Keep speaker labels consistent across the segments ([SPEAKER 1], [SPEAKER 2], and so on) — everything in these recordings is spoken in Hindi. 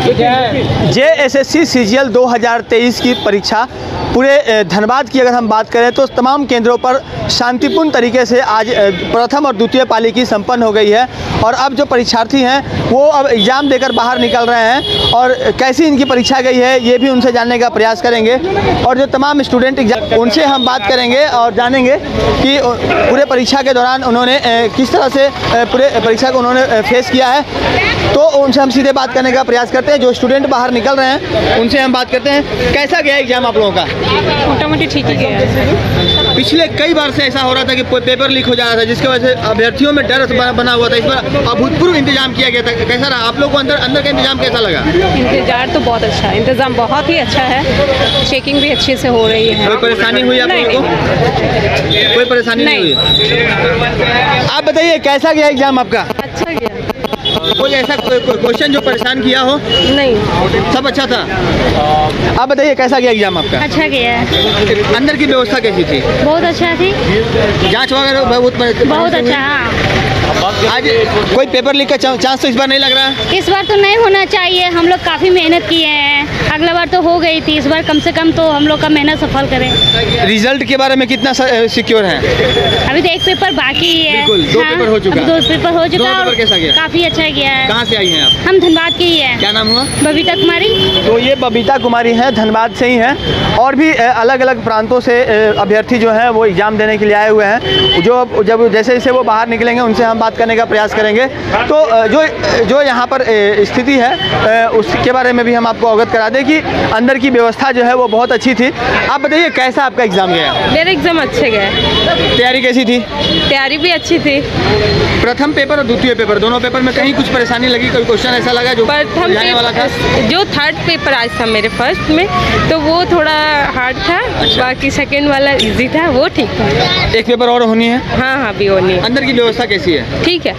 [SPEAKER 1] JSSC CGL 2023 की परीक्षा पूरे धनबाद की अगर हम बात करें तो तमाम केंद्रों पर शांतिपूर्ण तरीके से आज प्रथम और द्वितीय पाली की संपन्न हो गई है। और अब जो परीक्षार्थी हैं वो अब एग्ज़ाम देकर बाहर निकल रहे हैं और कैसी इनकी परीक्षा गई है ये भी उनसे जानने का प्रयास करेंगे। और जो तमाम स्टूडेंट एग्जाम उनसे हम बात करेंगे और जानेंगे कि पूरे परीक्षा के दौरान उन्होंने किस तरह से पूरे परीक्षा को उन्होंने फेस किया है। तो उनसे हम सीधे बात करने का प्रयास करते हैं। जो स्टूडेंट बाहर निकल रहे हैं उनसे हम बात करते हैं। कैसा गया एग्जाम आप लोगों का?
[SPEAKER 2] मोटा मोटी ठीक ही गया।
[SPEAKER 1] पिछले कई बार से ऐसा हो रहा था कि पेपर लीक हो जा रहा था जिसकी वजह से अभ्यर्थियों में डर बना हुआ था। इस बार अभूतपूर्व इंतजाम किया गया था। कैसा रहा आप लोग को? अंदर का इंतजाम कैसा लगा?
[SPEAKER 2] इंतजार तो बहुत अच्छा है, इंतजाम बहुत ही अच्छा है। चेकिंग भी अच्छे से हो रही है।
[SPEAKER 1] कोई परेशानी हुई आप लोगों को? कोई परेशानी नहीं हुई? आप बताइए कैसा गया एग्जाम आपका?
[SPEAKER 2] अच्छा गया।
[SPEAKER 1] कोई ऐसा क्वेश्चन जो परेशान किया हो?
[SPEAKER 2] नहीं,
[SPEAKER 1] सब अच्छा था। आप बताइए कैसा गया एग्जाम आपका?
[SPEAKER 2] अच्छा गया है।
[SPEAKER 1] अंदर की व्यवस्था कैसी थी?
[SPEAKER 2] बहुत अच्छा थी।
[SPEAKER 1] जांच वगैरह
[SPEAKER 2] बहुत अच्छा। हाँ,
[SPEAKER 1] आज कोई पेपर लीक का चांस तो इस बार नहीं लग रहा?
[SPEAKER 2] इस बार तो नहीं होना चाहिए। हम लोग काफ़ी मेहनत किए हैं। अगला बार तो हो गई थी, इस बार कम से कम तो हम लोग का मेहनत सफल करें।
[SPEAKER 1] रिजल्ट के बारे में कितना सिक्योर है?
[SPEAKER 2] अभी तो एक पेपर बाकी है।
[SPEAKER 1] बिल्कुल, दो पेपर हो चुका है।
[SPEAKER 2] 2 पेपर हो चुका है।
[SPEAKER 1] कैसा गया?
[SPEAKER 2] काफ़ी अच्छा गया है।
[SPEAKER 1] कहाँ से आई हैं आप?
[SPEAKER 2] हम धनबाद की ही है।
[SPEAKER 1] क्या नाम हुआ?
[SPEAKER 2] बबीता कुमारी।
[SPEAKER 1] तो ये बबीता कुमारी हैं, धनबाद से ही हैं। और भी अलग अलग प्रांतों से अभ्यर्थी जो हैं वो एग्ज़ाम देने के लिए आए हुए हैं। जब जैसे जैसे वो बाहर निकलेंगे उनसे हम बात करने का प्रयास करेंगे। तो जो यहाँ पर स्थिति है उसके बारे में भी हम आपको अवगत करा दें कि अंदर की व्यवस्था जो है वो बहुत अच्छी थी। आप बताइए कैसा आपका एग्ज़ाम गया?
[SPEAKER 2] मेरा एग्ज़ाम अच्छे गया।
[SPEAKER 1] तैयारी कैसी थी?
[SPEAKER 2] तैयारी भी अच्छी थी।
[SPEAKER 1] प्रथम पेपर और द्वितीय पेपर दोनों पेपर में कहीं कुछ परेशानी लगी? कोई क्वेश्चन ऐसा लगा जो जाने वाला था?
[SPEAKER 2] जो थर्ड पेपर आज था मेरे फर्स्ट में तो वो थोड़ा हार्ड था।
[SPEAKER 1] अच्छा।
[SPEAKER 2] बाकी सेकंड वाला इजी था, वो ठीक था।
[SPEAKER 1] एक पेपर और होनी है?
[SPEAKER 2] हाँ, भी होनी है।
[SPEAKER 1] अंदर की व्यवस्था कैसी है?
[SPEAKER 2] ठीक है,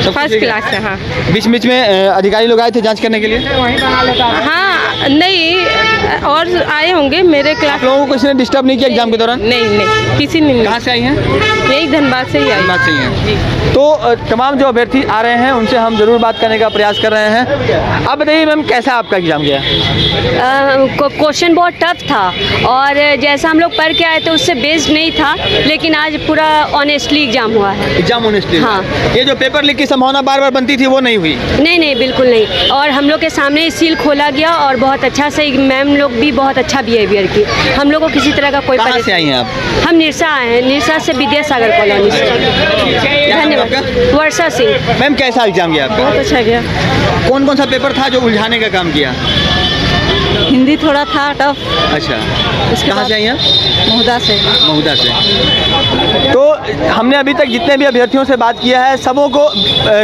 [SPEAKER 2] फर्स्ट क्लास है। हाँ,
[SPEAKER 1] बीच में अधिकारी लोग आए थे जांच करने के लिए?
[SPEAKER 2] हाँ, नहीं और आए होंगे मेरे क्लास।
[SPEAKER 1] आप लोगों को किसी ने डिस्टर्ब नहीं किया एग्जाम के दौरान?
[SPEAKER 2] नहीं, किसी ने।
[SPEAKER 1] कहाँ से आई हैं?
[SPEAKER 2] यही धनबाद से ही आई।
[SPEAKER 1] धनबाद से ही हैं। तो तमाम जो अभ्यर्थी आ रहे हैं उनसे हम ज़रूर बात करने का प्रयास कर रहे हैं। आप बताइए मैम कैसा आपका एग्जाम गया?
[SPEAKER 3] क्वेश्चन बहुत टफ था और जैसा हम लोग पढ़ के आए थे उससे बेस्ड नहीं था, लेकिन आज पूरा ऑनेस्टली एग्जाम हुआ है।
[SPEAKER 1] Exam honestly?
[SPEAKER 3] हाँ।
[SPEAKER 1] ये जो पेपर लीक की संभावना बार बार बनती थी वो नहीं हुई?
[SPEAKER 3] नहीं, बिल्कुल नहीं। और हम लोग के सामने सील खोला गया और बहुत अच्छा से मैम लोग भी बहुत अच्छा बिहेवियर की। हम लोग को किसी तरह का कोई
[SPEAKER 1] कहाँ से आई हैं आप?
[SPEAKER 3] हम निरसा आए हैं, निरसा से विद्यासागर कॉलोनी से। धन्यवाद। वर्षा सिंह।
[SPEAKER 1] मैम कैसा एग्जाम गया आपका?
[SPEAKER 2] बहुत अच्छा गया।
[SPEAKER 1] कौन कौन सा पेपर था जो उलझाने का काम किया?
[SPEAKER 2] हिंदी थोड़ा था टफ।
[SPEAKER 1] अच्छा, कहाँ से आई हैं?
[SPEAKER 2] महुदा से।
[SPEAKER 1] महुदा से। तो हमने अभी तक जितने भी अभ्यर्थियों से बात किया है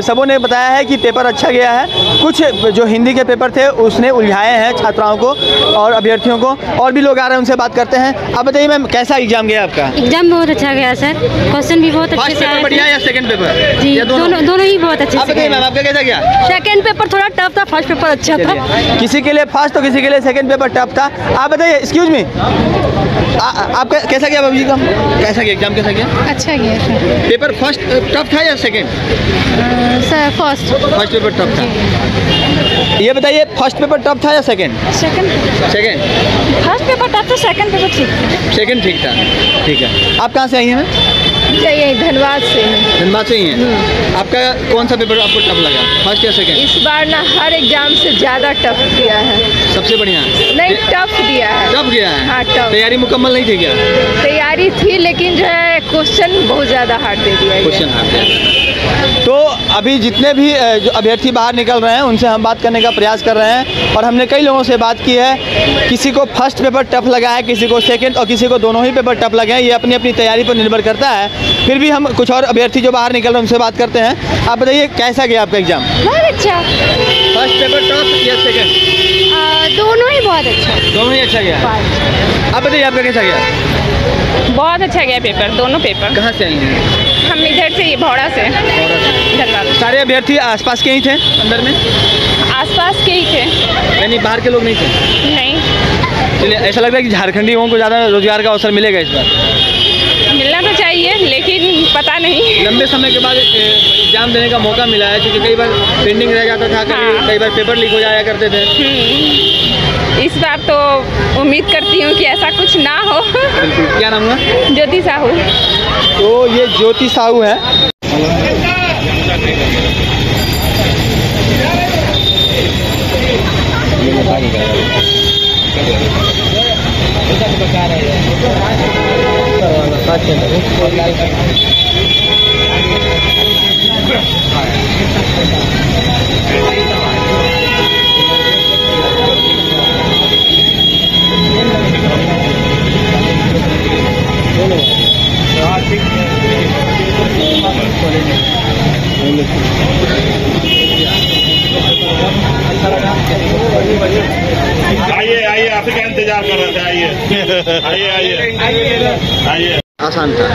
[SPEAKER 1] सबों ने बताया है कि पेपर अच्छा गया है। कुछ जो हिंदी के पेपर थे उसने उलझाए हैं छात्राओं को और अभ्यर्थियों को। और भी लोग आ रहे हैं, उनसे बात करते हैं। आप बताइए मैम कैसा एग्जाम गया आपका?
[SPEAKER 3] एग्जाम बहुत अच्छा गया सर, क्वेश्चन भी बहुत अच्छे से आए।
[SPEAKER 1] बढ़िया या सेकंड पेपर?
[SPEAKER 3] जी, दोनों ही बहुत अच्छे से
[SPEAKER 1] गए। मैम आपका कैसा गया?
[SPEAKER 3] सेकंड पेपर थोड़ा टफ था, फर्स्ट पेपर अच्छा था।
[SPEAKER 1] किसी के लिए फर्स्ट तो किसी के लिए सेकंड पेपर टफ था। आप बताइए, एक्सक्यूज मी, आपका कैसा गया बाबू जी का? कैसा गया एग्जाम? कैसा गया?
[SPEAKER 2] अच्छा गया।
[SPEAKER 1] पेपर फर्स्ट टफ था या second?
[SPEAKER 2] Sir first
[SPEAKER 1] paper tough था। ये बताइए फर्स्ट पेपर टफ था या second?
[SPEAKER 2] Second. First paper tough था, सेकंड पेपर ठीक।
[SPEAKER 1] सेकंड ठीक था। ठीक है। आप कहाँ से आई हैं?
[SPEAKER 2] यही धनबाद से।
[SPEAKER 1] धनबाद से ही हैं। आपका कौन सा पेपर आपको टफ लगा, फर्स्ट या सेकंड?
[SPEAKER 2] इस बार ना हर एग्जाम से ज़्यादा टफ दिया है।
[SPEAKER 1] सबसे बढ़िया?
[SPEAKER 2] नहीं, टफ दिया है।
[SPEAKER 1] टफ गया है?
[SPEAKER 2] हाँ, टफ।
[SPEAKER 1] तैयारी मुकम्मल नहीं थी क्या?
[SPEAKER 2] तैयारी थी लेकिन जो है क्वेश्चन बहुत ज़्यादा हार्ड दे दिया।
[SPEAKER 1] क्वेश्चन हार्ड दिया। तो अभी जितने भी जो अभ्यर्थी बाहर निकल रहे हैं उनसे हम बात करने का प्रयास कर रहे हैं। और हमने कई लोगों से बात की है। किसी को फर्स्ट पेपर टफ लगा है, किसी को सेकंड और किसी को दोनों ही पेपर टफ लगे हैं। ये अपनी अपनी तैयारी पर निर्भर करता है। फिर भी हम कुछ और अभ्यर्थी जो बाहर निकल रहे हैं उनसे बात करते हैं। आप बताइए कैसा गया आपका एग्जाम?
[SPEAKER 3] बहुत अच्छा।
[SPEAKER 1] फर्स्ट पेपर टफ या सेकंड?
[SPEAKER 3] दोनों ही बहुत अच्छा।
[SPEAKER 1] दोनों ही अच्छा गया। आप बताइए आपका कैसा गया?
[SPEAKER 2] बहुत अच्छा गया पेपर, दोनों पेपर।
[SPEAKER 1] कहाँ से आई हैं?
[SPEAKER 2] हम इधर से, भौड़ा से। धन्यवाद।
[SPEAKER 1] सारे अभ्यर्थी आसपास के ही थे अंदर में?
[SPEAKER 2] आसपास के ही थे।
[SPEAKER 1] यानी बाहर के लोग नहीं थे?
[SPEAKER 2] नहीं।
[SPEAKER 1] चलिए, ऐसा लग रहा है कि झारखंडियों को ज़्यादा रोजगार का अवसर मिलेगा इस बार?
[SPEAKER 2] मिलना
[SPEAKER 4] मिलना तो चाहिए, लेकिन पता नहीं।
[SPEAKER 1] लंबे समय के बाद एग्जाम देने का मौका मिला है, क्योंकि कई बार पेंडिंग रह जाता था, कई बार पेपर लीक हो जाया करते थे।
[SPEAKER 4] इस बार तो उम्मीद करती हूँ कि ऐसा कुछ ना हो।
[SPEAKER 1] बिल्कुल। क्या नाम है?
[SPEAKER 4] ज्योति साहू।
[SPEAKER 1] तो ये ज्योति साहू है।
[SPEAKER 5] आइए आइए, आप ही का इंतजार कर रहे थे। आइए आइए आइए आइए।
[SPEAKER 1] आसान था।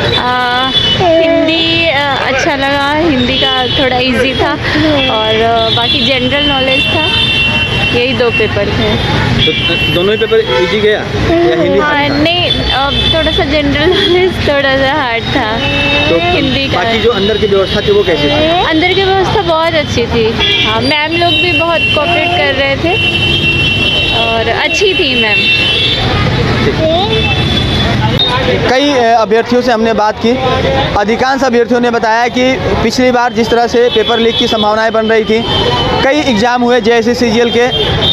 [SPEAKER 6] हिंदी अच्छा लगा, हिंदी का थोड़ा इजी था और बाकी जनरल नॉलेज था, यही 2 पेपर थे।
[SPEAKER 1] तो दोनों ही पेपर इजी गया या हिंदी?
[SPEAKER 6] हाँ नहीं, थोड़ा सा जनरल नॉलेज थोड़ा सा हार्ड था।
[SPEAKER 1] तो
[SPEAKER 6] हिंदी का
[SPEAKER 1] बाकी जो अंदर की व्यवस्था थी वो कैसी थी?
[SPEAKER 6] अंदर की व्यवस्था बहुत अच्छी थी। हाँ, मैम लोग भी बहुत कोऑपरेट कर रहे थे और अच्छी थी मैम।
[SPEAKER 1] कई अभ्यर्थियों से हमने बात की। अधिकांश अभ्यर्थियों ने बताया कि पिछली बार जिस तरह से पेपर लीक की संभावनाएं बन रही थी, कई एग्ज़ाम हुए JSC CGL के,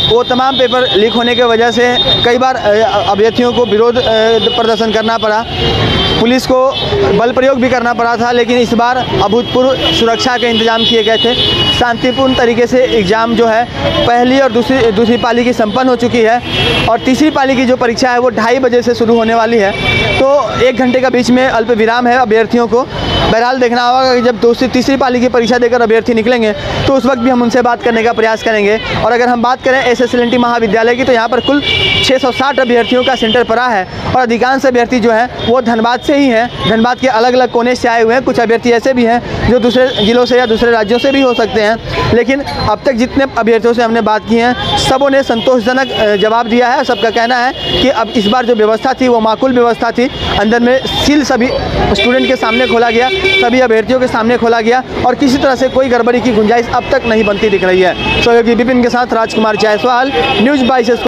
[SPEAKER 1] वो तमाम पेपर लीक होने की वजह से कई बार अभ्यर्थियों को विरोध प्रदर्शन करना पड़ा, पुलिस को बल प्रयोग भी करना पड़ा था। लेकिन इस बार अभूतपूर्व सुरक्षा के इंतजाम किए गए थे। शांतिपूर्ण तरीके से एग्ज़ाम जो है पहली और दूसरी पाली की संपन्न हो चुकी है और तीसरी पाली की जो परीक्षा है वो 2:30 बजे से शुरू होने वाली है। तो 1 घंटे का बीच में अल्प विराम है अभ्यर्थियों को। बहरहाल देखना होगा कि जब तीसरी पाली की परीक्षा देकर अभ्यर्थी निकलेंगे तो उस वक्त भी हम उनसे बात करने का प्रयास करेंगे। और अगर हम बात करें SSLNT महाविद्यालय की, तो यहाँ पर कुल 660 अभ्यर्थियों का सेंटर पड़ा है और अधिकांश अभ्यर्थी जो हैं वो धनबाद से ही हैं। धनबाद के अलग अलग कोने से आए हुए हैं। कुछ अभ्यर्थी ऐसे भी हैं जो दूसरे जिलों से या दूसरे राज्यों से भी हो सकते हैं। लेकिन अब तक जितने अभ्यर्थियों से हमने बात की है, सबों ने संतोषजनक जवाब दिया है। सबका कहना है कि अब इस बार जो व्यवस्था थी वो माकूल व्यवस्था थी। अंदर में सील सभी स्टूडेंट के सामने खोला गया, सभी अभ्यर्थियों के सामने खोला गया और किसी तरह से कोई गड़बड़ी की गुंजाइश अब तक नहीं बनती दिख रही है। सहयोगी विपिन के साथ राजकुमार जायसवाल, न्यूज़ 22।